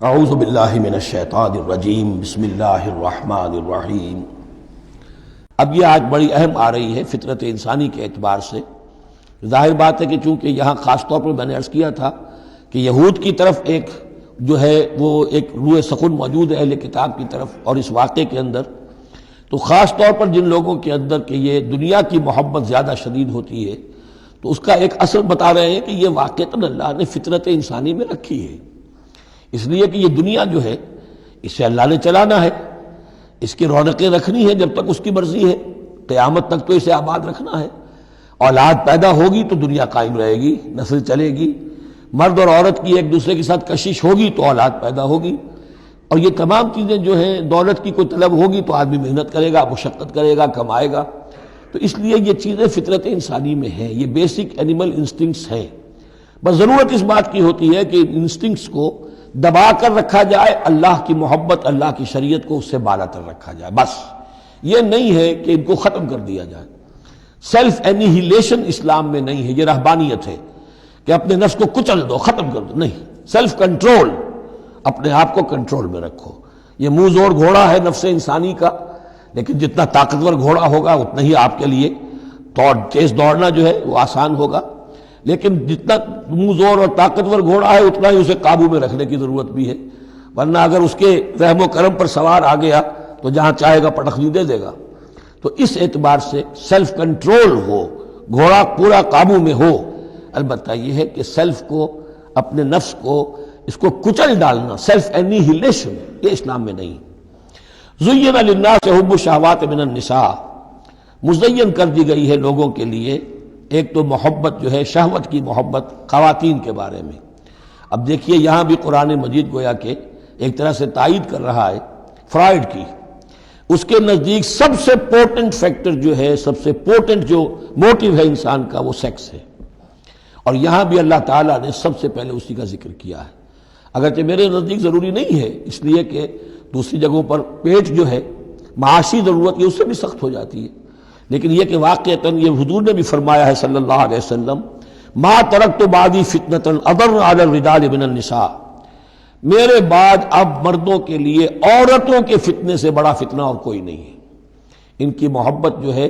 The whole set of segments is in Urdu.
اعوذ باللہ من الشیطان الرجیم بسم اللہ الرحمن الرحیم۔ اب یہ آج بڑی اہم آ رہی ہے فطرت انسانی کے اعتبار سے۔ ظاہر بات ہے کہ چونکہ یہاں خاص طور پر میں نے عرض کیا تھا کہ یہود کی طرف ایک جو ہے وہ ایک روح سخن موجود ہے اہل کتاب کی طرف، اور اس واقعے کے اندر تو خاص طور پر جن لوگوں کے اندر کہ یہ دنیا کی محبت زیادہ شدید ہوتی ہے، تو اس کا ایک اثر بتا رہے ہیں کہ یہ واقعتاً اللہ نے فطرت انسانی میں رکھی ہے، اس لیے کہ یہ دنیا جو ہے اسے اللہ نے چلانا ہے، اس کی رونقیں رکھنی ہے جب تک اس کی مرضی ہے، قیامت تک تو اسے آباد رکھنا ہے۔ اولاد پیدا ہوگی تو دنیا قائم رہے گی، نسل چلے گی، مرد اور عورت کی ایک دوسرے کے ساتھ کشش ہوگی تو اولاد پیدا ہوگی، اور یہ تمام چیزیں جو ہیں دولت کی کوئی طلب ہوگی تو آدمی محنت کرے گا، مشقت کرے گا، کمائے گا۔ تو اس لیے یہ چیزیں فطرت انسانی میں ہیں، یہ بیسک اینیمل انسٹنکٹس ہیں۔ بس ضرورت اس بات کی ہوتی ہے کہ انسٹنکٹس کو دبا کر رکھا جائے، اللہ کی محبت، اللہ کی شریعت کو اس سے بالا تر رکھا جائے، بس یہ نہیں ہے کہ ان کو ختم کر دیا جائے۔ سیلف اینیہیلیشن اسلام میں نہیں ہے، یہ رہبانیت ہے کہ اپنے نفس کو کچل دو، ختم کر دو، نہیں، سیلف کنٹرول، اپنے آپ کو کنٹرول میں رکھو۔ یہ منہ زور گھوڑا ہے نفس انسانی کا، لیکن جتنا طاقتور گھوڑا ہوگا اتنا ہی آپ کے لیے تیز دوڑنا جو ہے وہ آسان ہوگا، لیکن جتنا منہ زور اور طاقتور گھوڑا ہے اتنا ہی اسے قابو میں رکھنے کی ضرورت بھی ہے، ورنہ اگر اس کے رحم و کرم پر سوار آ گیا تو جہاں چاہے گا پٹخنی دے دے گا۔ تو اس اعتبار سے سیلف کنٹرول ہو، گھوڑا پورا قابو میں ہو۔ البتہ یہ ہے کہ سیلف کو، اپنے نفس کو، اس کو کچل ڈالنا، سیلف اینیہیلیشن، یہ اسلام میں نہیں۔ زین للناس حب الشہوات من النساء، مزین کر دی گئی ہے لوگوں کے لیے ایک تو محبت جو ہے، شہوت کی محبت خواتین کے بارے میں۔ اب دیکھیے یہاں بھی قرآن مجید گویا کہ ایک طرح سے تائید کر رہا ہے فرائڈ کی۔ اس کے نزدیک سب سے پورٹنٹ فیکٹر جو ہے، سب سے پورٹنٹ جو موٹیو ہے انسان کا، وہ سیکس ہے، اور یہاں بھی اللہ تعالیٰ نے سب سے پہلے اسی کا ذکر کیا ہے۔ اگرچہ میرے نزدیک ضروری نہیں ہے، اس لیے کہ دوسری جگہوں پر پیٹ جو ہے معاشی ضرورت یہ اس سے بھی سخت ہو جاتی ہے، لیکن یہ کہ واقعتاً یہ حضور نے بھی فرمایا ہے صلی اللہ علیہ وسلم، ما ترکت بعدی فتنۃ اضر علی الرجال من النساء، میرے بعد اب مردوں کے لیے عورتوں کے فتنے سے بڑا فتنہ اور کوئی نہیں ہے۔ ان کی محبت جو ہے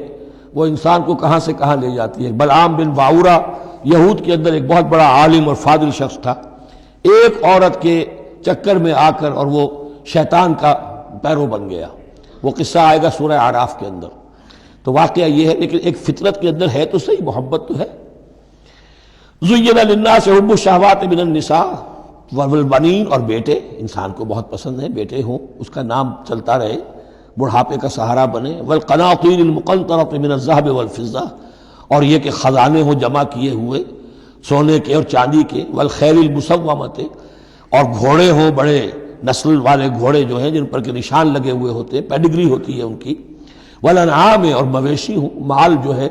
وہ انسان کو کہاں سے کہاں لے جاتی ہے۔ بلعام بن باورا یہود کے اندر ایک بہت بڑا عالم اور فاضل شخص تھا، ایک عورت کے چکر میں آ کر اور وہ شیطان کا پیرو بن گیا۔ وہ قصہ آئے گا سورہ اعراف کے اندر۔ تو واقعہ یہ ہے، لیکن ایک فطرت کے اندر ہے تو صحیح، محبت تو ہے۔ زین للناس حب الشہوات من النساء والبنین، اور بیٹے انسان کو بہت پسند ہے، بیٹے ہوں، اس کا نام چلتا رہے، بڑھاپے کا سہارا بنے، والقناطیر المقنطرۃ من الذهب والفضہ، اور یہ کہ خزانے ہوں جمع کیے ہوئے سونے کے اور چاندی کے، والخیل المسومۃ، اور گھوڑے ہوں بڑے نسل والے گھوڑے جو ہیں جن پر کے نشان لگے ہوئے ہوتے ہیں، پیڈگری ہوتی ہے ان کی، والانعام، اور مویشی ہوں، مال جو ہے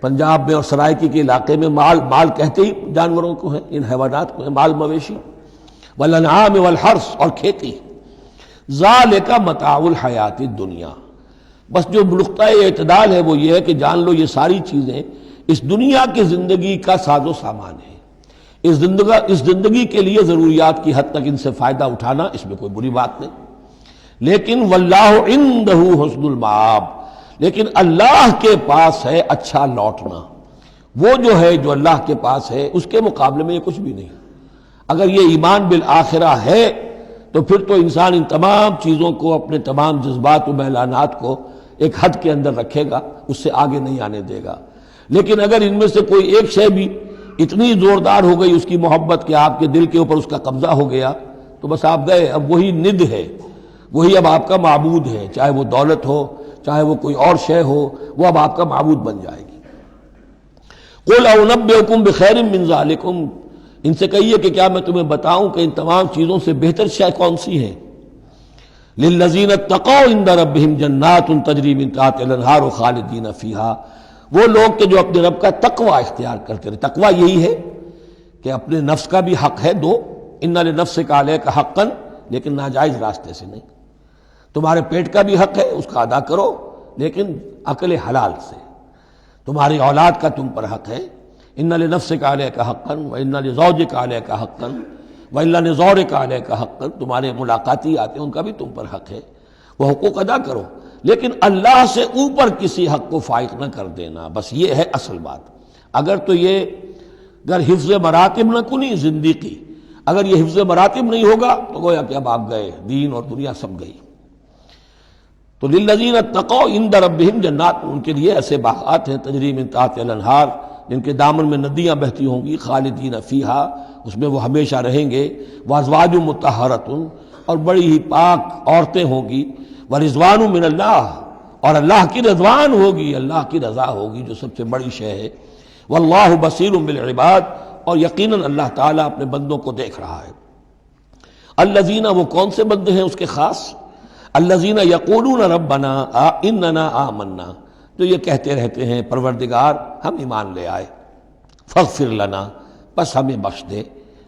پنجاب میں اور سرائکی کے علاقے میں مال کہتے ہی جانوروں کو ہیں، ان حیوانات کو ہیں مال مویشی، والانعام والحرث، اور کھیتی۔ ذالک متاع الحیات الدنیا، بس جو نقطۂ اعتدال ہے وہ یہ ہے کہ جان لو یہ ساری چیزیں اس دنیا کی زندگی کا ساز و سامان ہے، اس زندگی کے لیے ضروریات کی حد تک ان سے فائدہ اٹھانا، اس میں کوئی بری بات نہیں، لیکن واللہ عندہ حسن المآب، لیکن اللہ کے پاس ہے اچھا لوٹنا۔ وہ جو ہے جو اللہ کے پاس ہے اس کے مقابلے میں یہ کچھ بھی نہیں۔ اگر یہ ایمان بالآخرہ ہے تو پھر تو انسان ان تمام چیزوں کو، اپنے تمام جذبات و میلانات کو ایک حد کے اندر رکھے گا، اس سے آگے نہیں آنے دے گا۔ لیکن اگر ان میں سے کوئی ایک شے بھی اتنی زوردار ہو گئی اس کی محبت کہ آپ کے دل کے اوپر اس کا قبضہ ہو گیا تو بس آپ گئے، اب وہی ند ہے، وہی اب آپ کا معبود ہے، چاہے وہ دولت ہو، چاہے وہ کوئی اور شے ہو، وہ اب آپ کا معبود بن جائے گی۔ قل انبئکم بخیر من ذالکم، ان سے کہیے کہ کیا میں تمہیں بتاؤں کہ ان تمام چیزوں سے بہتر شے کون سی ہے؟ للذین اتقوا عند ربہم جنات تجری من تحتہا الانہار خالدین فیہا، وہ لوگ کہ جو اپنے رب کا تقوی اختیار کرتے رہے۔ تقوی یہی ہے کہ اپنے نفس کا بھی حق ہے دو، ان لنفسک علیک حقا، لیکن ناجائز راستے سے نہیں۔ تمہارے پیٹ کا بھی حق ہے، اس کا ادا کرو، لیکن عقل حلال سے۔ تمہاری اولاد کا تم پر حق ہے، ان لنفسک علیک حقا وان لزوجک علیک حقا وَإِلَّا نِزَوْرِكَ عَلَيْكَ حَقًّا، تمہارے ملاقاتی آتے ہیں ان کا بھی تم پر حق ہے، وہ حقوق ادا کرو، لیکن اللہ سے اوپر کسی حق کو فائق نہ کر دینا، بس یہ ہے اصل بات۔ اگر تو یہ اگر حفظ مراتب نہ کنی زندگی، اگر یہ حفظ مراتب نہیں ہوگا تو گویا کہ اب آپ گئے، دین اور دنیا سب گئی۔ تو للذین اتقوا عند ربہم جنات، ان کے لیے ایسے باغات ہیں تجری من تحتہا الانہار، جن کے دامن میں ندیاں بہتی ہوں گی، خالدین فیہا، اس میں وہ ہمیشہ رہیں گے، وازواج مطہرۃ، اور بڑی ہی پاک عورتیں ہوں گی، ورضوان من اللہ، اور اللہ کی رضوان ہوگی، اللہ کی رضا ہوگی جو سب سے بڑی شے ہے، واللہ بصیر بالعباد، اور یقیناً اللہ تعالیٰ اپنے بندوں کو دیکھ رہا ہے۔ الذین، وہ کون سے بندے ہیں اس کے خاص؟ الذین یقولون ربنا اننا آمنا، جو یہ کہتے رہتے ہیں پروردگار ہم ایمان لے آئے، فاغفر لنا، بس ہمیں بخش دے،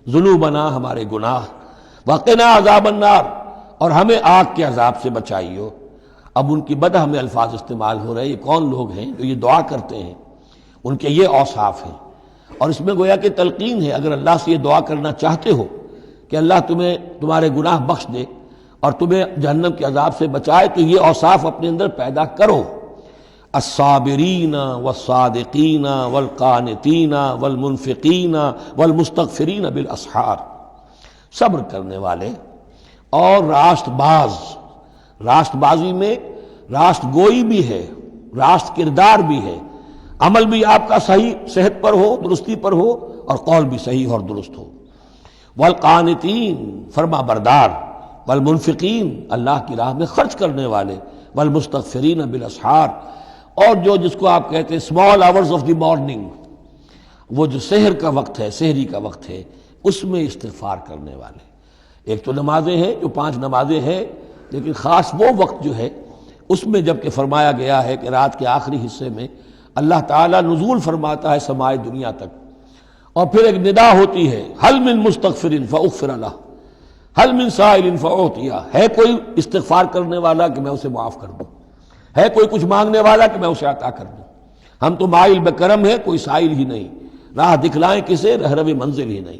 ذنوبنا، ہمارے گناہ، وقنا عذاب النار، اور ہمیں آگ کے عذاب سے بچائیو۔ اب ان کی بدہ میں الفاظ استعمال ہو رہے ہیں، یہ کون لوگ ہیں جو یہ دعا کرتے ہیں، ان کے یہ اوصاف ہیں، اور اس میں گویا کہ تلقین ہے، اگر اللہ سے یہ دعا کرنا چاہتے ہو کہ اللہ تمہیں تمہارے گناہ بخش دے اور تمہیں جہنم کے عذاب سے بچائے، تو یہ اوصاف اپنے اندر پیدا کرو۔ الصابرین والصادقین والقانتین والمنفقین والمستغفرین بالاسحار، صبر کرنے والے اور راست باز، راست بازی میں راست گوئی بھی ہے، راست کردار بھی ہے، عمل بھی آپ کا صحیح صحت پر ہو، درستی پر ہو، اور قول بھی صحیح اور درست ہو۔ والقانتین، فرما بردار، والمنفقین، اللہ کی راہ میں خرچ کرنے والے، والمستغفرین بالاسحار، اور جو جس کو آپ کہتے ہیں small hours of the morning, وہ جو سحر کا وقت ہے، سحری کا وقت ہے، اس میں استغفار کرنے والے۔ ایک تو نمازیں ہیں جو 5 نمازیں ہیں، لیکن خاص وہ وقت جو ہے اس میں جب کہ فرمایا گیا ہے کہ رات کے آخری حصے میں اللہ تعالیٰ نزول فرماتا ہے سمائے دنیا تک، اور پھر ایک ندا ہوتی ہے، حل من مستغفر فاغفر لہ، حل من سائل فاعطیہ، ہے کوئی استغفار کرنے والا کہ میں اسے معاف کر دوں، ہے کوئی کچھ مانگنے والا کہ میں اسے عطا کر دوں۔ ہم تو مائل بکرم ہے، کوئی سائل ہی نہیں، راہ دکھلائیں کسے، رہرو منزل ہی نہیں۔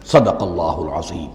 صدق اللہ العظیم۔